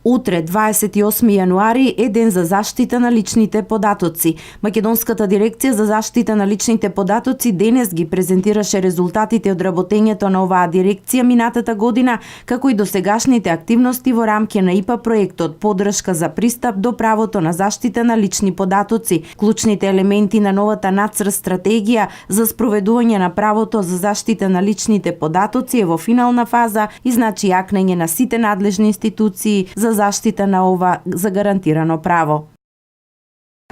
Утре, 28 јануари, е ден за заштита на личните податоци. Македонската дирекција за заштита на личните податоци денес ги презентираше резултатите од работењето на оваа дирекција минатата година, како и досегашните активности во рамки на ИПА проектот поддршка за пристап до правото на заштита на лични податоци. Клучните елементи на новата нацрт стратегија за спроведување на правото за заштита на личните податоци е во финална фаза и значи јакнење на сите надлежни институции за заштита на ова загарантирано право.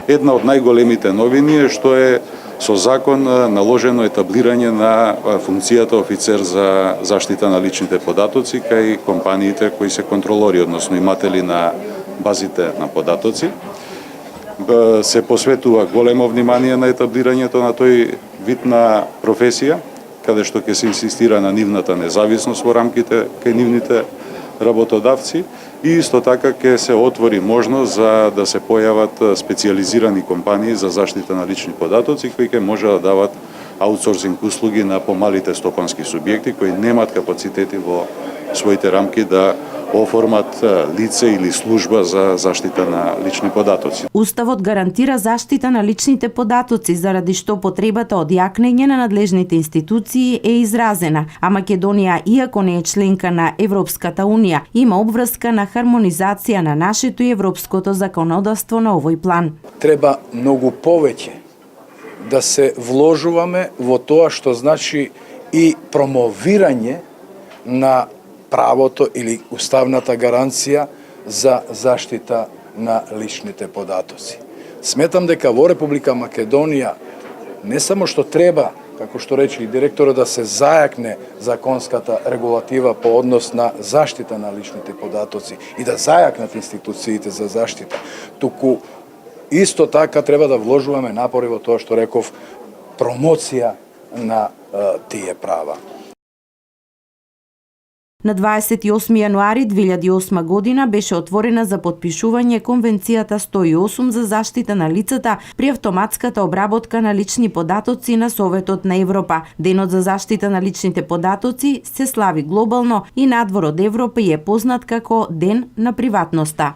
Една од најголемите новини е што е со закон наложено етаблирање на функцијата офицер за заштита на личните податоци кај компаниите кои се контролори, односно иматели на базите на податоци. Се посветува големо внимание на етаблирањето на тој вид на професија, каде што ќе се инсистира на нивната независност во рамките кај нивните работодавци и исто така ќе се отвори можност за да се појават специјализирани компании за заштита на лични податоци кои ќе може да дават аутсорсинг услуги на помалите стопански субјекти кои немаат капацитети во своите рамки да оформат лице или служба за заштита на лични податоци. Уставот гарантира заштита на личните податоци, заради што потребата од јакнење на надлежните институции е изразена, а Македонија, иако не е членка на Европската Унија, има обврска на хармонизација на нашето и европското законодавство на овој план. Треба многу повеќе да се вложуваме во тоа што значи и промовирање на правото или уставната гаранција за заштита на личните податоци. Сметам дека во Република Македонија не само што треба, како што рече и директорот, да се зајакне законската регулатива по однос на заштита на личните податоци и да зајакнат институциите за заштита, туку исто така треба да вложуваме напори во тоа што реков промоција на тие права. На 28 јануари 2008 година беше отворена за потпишување Конвенцијата 108 за заштита на лицата при автоматската обработка на лични податоци на Советот на Европа. Денот за заштита на личните податоци се слави глобално и надвор од Европа и е познат како Ден на приватноста.